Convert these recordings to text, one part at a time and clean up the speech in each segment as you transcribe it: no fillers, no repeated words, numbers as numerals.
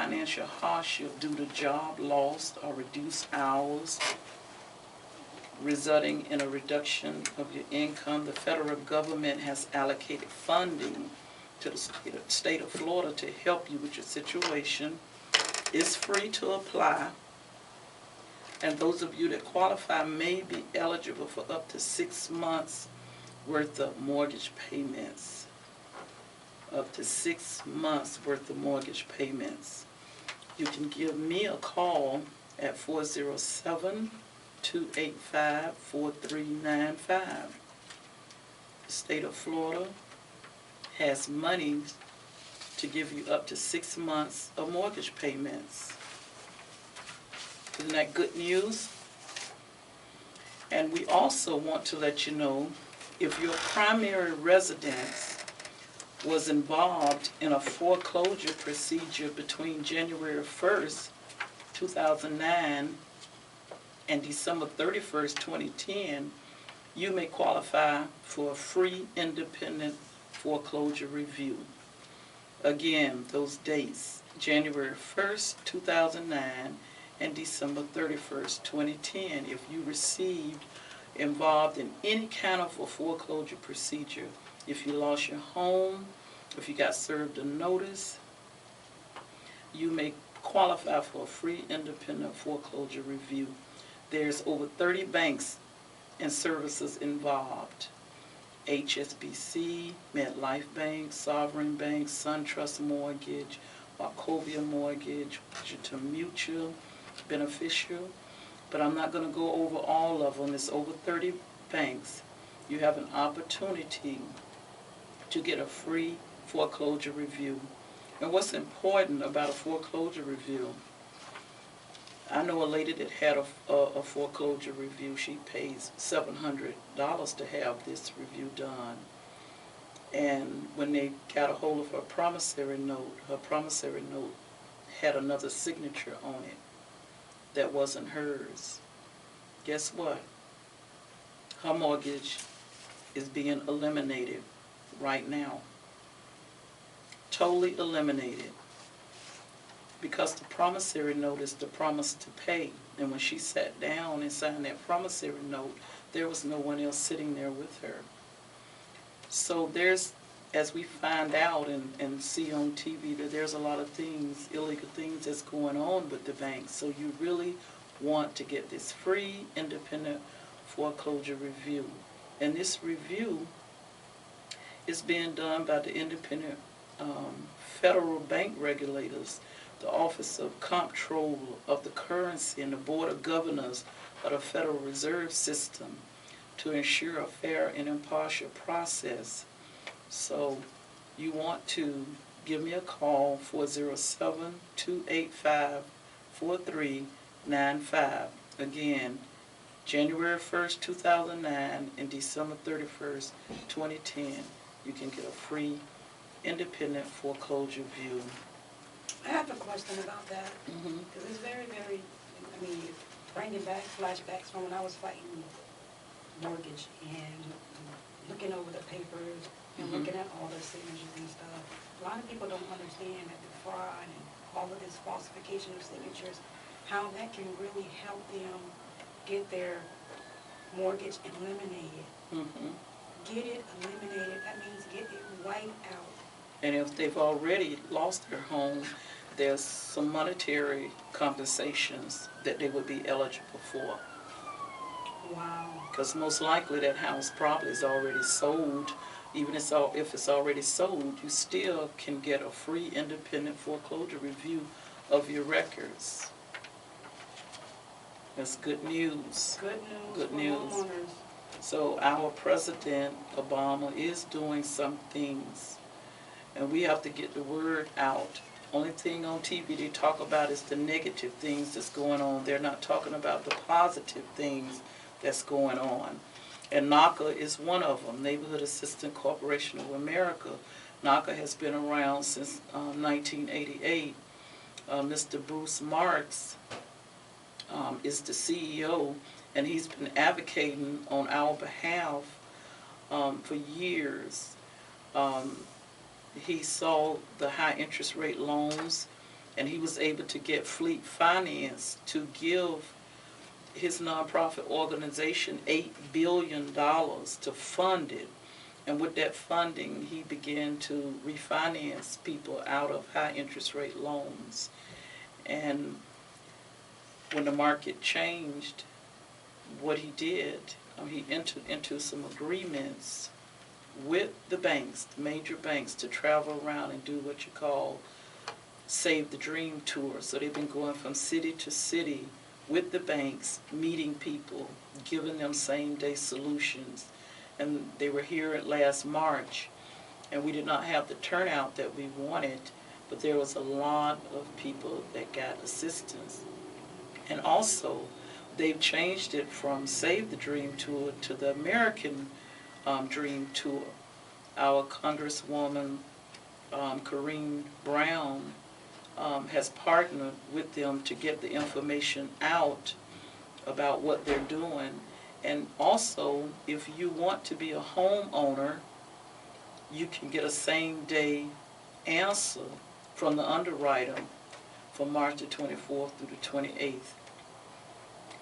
financial hardship due to job loss or reduced hours, resulting in a reduction of your income, the federal government has allocated funding to the state of Florida to help you with your situation. It's free to apply, and those of you that qualify may be eligible for up to 6 months worth of mortgage payments. Up to 6 months worth of mortgage payments. You can give me a call at 407-285-4395. The state of Florida has money to give you up to 6 months of mortgage payments. Isn't that good news? And we also want to let you know, if your primary residence was involved in a foreclosure procedure between January 1st, 2009 and December 31st, 2010, you may qualify for a free independent foreclosure review. Again, those dates, January 1st, 2009 and December 31st, 2010. If you received involved in any kind of a foreclosure procedure, if you lost your home, if you got served a notice, you may qualify for a free independent foreclosure review. There's over 30 banks and services involved. HSBC, MetLife Bank, Sovereign Bank, SunTrust Mortgage, Wachovia Mortgage, Digital Mutual, Beneficial. But I'm not going to go over all of them. It's over 30 banks. You have an opportunity to get a free foreclosure review. And what's important about a foreclosure review, I know a lady that had a foreclosure review. She pays $700 to have this review done. And when they got a hold of her promissory note had another signature on it that wasn't hers. Guess what? Her mortgage is being eliminated right now. Totally eliminated. Because the promissory note is the promise to pay. And when she sat down and signed that promissory note, there was no one else sitting there with her. So there's, as we find out and see on TV, that there's a lot of things, illegal things that's going on with the banks. So you really want to get this free independent foreclosure review. And this review is being done by the independent federal bank regulators, the Office of Comptroller of the Currency, and the Board of Governors of the Federal Reserve System to ensure a fair and impartial process. So you want to give me a call, 407-285-4395. Again, January 1st, 2009 and December 31st, 2010. You can get a free independent foreclosure view. I have a question about that, because it's very, very, I mean, bringing back flashbacks from when I was fighting mortgage and looking over the papers and looking at all the signatures and stuff. A lot of people don't understand that the fraud and all of this falsification of signatures, how that can really help them get their mortgage eliminated. Get it eliminated, that means get it wiped out. And if they've already lost their home, there's some monetary compensations that they would be eligible for. Wow. Because most likely that house probably is already sold. Even if it's already sold, you still can get a free independent foreclosure review of your records. That's good news. Good news. Good for news. homeowners. So our President Obama is doing some things, and we have to get the word out. Only thing on TV they talk about is the negative things that's going on. They're not talking about the positive things that's going on. And NACA is one of them, Neighborhood Assistance Corporation of America. NACA has been around since 1988. Mr. Bruce Marks is the CEO, and he's been advocating on our behalf for years. He saw the high interest rate loans and he was able to get fleet finance to give his nonprofit organization $8 billion to fund it. And with that funding, he began to refinance people out of high interest rate loans. And when the market changed, what he did, he entered into some agreements with the banks, the major banks, to travel around and do what you call Save the Dream tour. So they've been going from city to city with the banks, meeting people, giving them same-day solutions. And they were here last March, and we did not have the turnout that we wanted, but there was a lot of people that got assistance. And also, they've changed it from Save the Dream Tour to the American Dream Tour. Our Congresswoman, Corrine Brown, has partnered with them to get the information out about what they're doing. And also, if you want to be a homeowner, you can get a same-day answer from the underwriter from March the 24th through the 28th.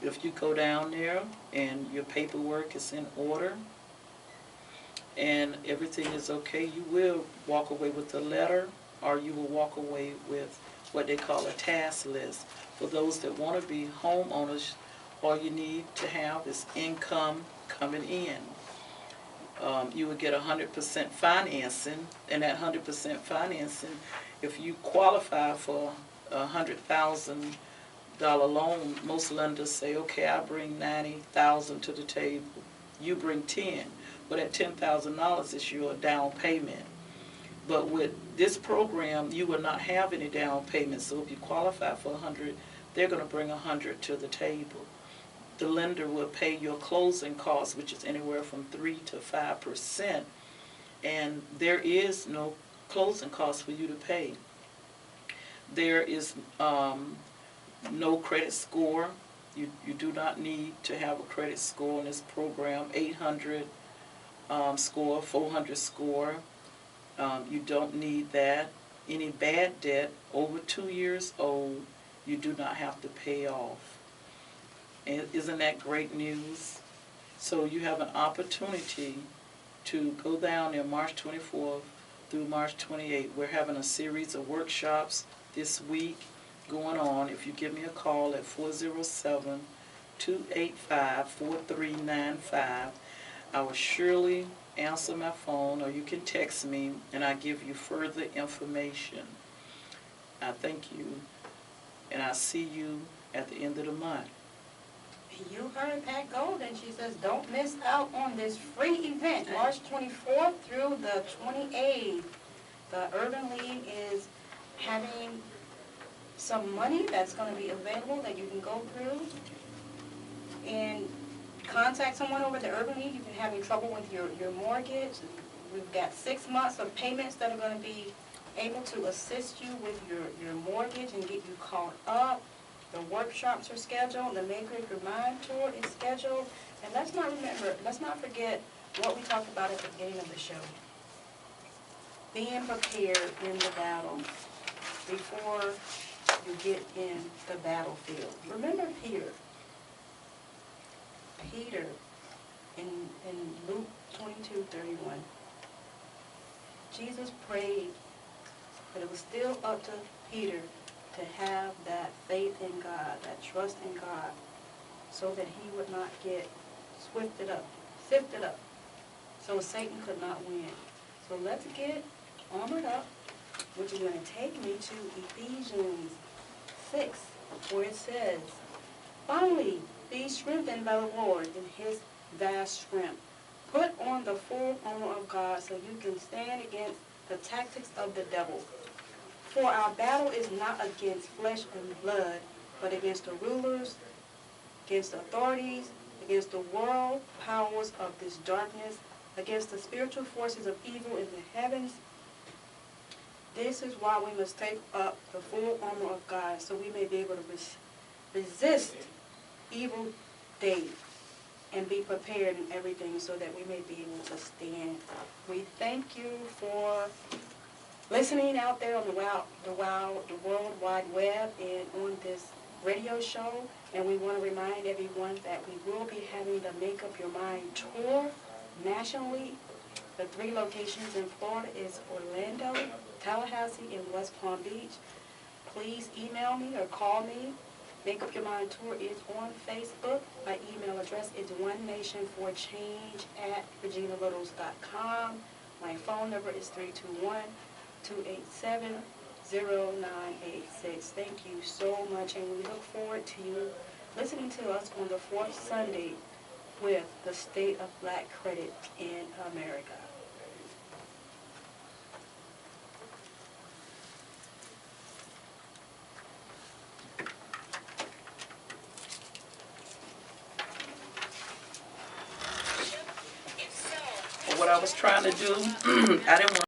If you go down there and your paperwork is in order and everything is okay, you will walk away with a letter, or you will walk away with what they call a task list. For those that want to be homeowners, all you need to have is income coming in. You would get 100% financing, and that 100% financing, if you qualify for a $100,000 loan, most lenders say, okay, I bring $90,000 to the table, you bring 10, but at $10,000 is your down payment. But with this program, you will not have any down payment. So if you qualify for 100, they're going to bring 100 to the table. The lender will pay your closing costs, which is anywhere from 3 to 5%, and there is no closing costs for you to pay. There is no credit score. You do not need to have a credit score in this program. 800 score, 400 score. You don't need that. Any bad debt over 2 years old, you do not have to pay off. And isn't that great news? So you have an opportunity to go down there March 24th through March 28th. We're having a series of workshops this week going on. If you give me a call at 407-285-4395, I will surely answer my phone, or you can text me and I'll give you further information. I thank you, and I'll see you at the end of the month. You heard Pat Golden. She says, don't miss out on this free event, March 24th through the 28th. The Urban League is having some money that's going to be available that you can go through and contact someone over the Urban League. You've been having trouble with your mortgage. We've got 6 months of payments that are going to be able to assist you with your mortgage and get you caught up. The workshops are scheduled. The Make Great Your Mind tour is scheduled. And let's not forget what we talked about at the beginning of the show. Being prepared in the battle before you get in the battlefield. Remember Peter. Peter in Luke 22:31. Jesus prayed, but it was still up to Peter to have that faith in God, that trust in God, so that he would not get sifted up, so Satan could not win. So let's get armored up, which is going to take me to Ephesians 6, where it says, finally, be strengthened by the Lord in his vast strength. Put on the full armor of God so you can stand against the tactics of the devil. For our battle is not against flesh and blood, but against the rulers, against the authorities, against the world powers of this darkness, against the spiritual forces of evil in the heavens. This is why we must take up the full armor of God, so we may be able to resist evil days and be prepared in everything, so that we may be able to stand. We thank you for listening out there on the World Wide Web and on this radio show. And we want to remind everyone that we will be having the Make Up Your Mind tour nationally. The 3 locations in Florida is Orlando, Tallahassee, and West Palm Beach. Please email me or call me. Make Up Your Mind Tour is on Facebook. My email address is onenationforchange@reginalittles.com. My phone number is 321-287-0986. Thank you so much, and we look forward to you listening to us on the 4th Sunday with the State of Black Credit in America. What I was trying to do, I didn't want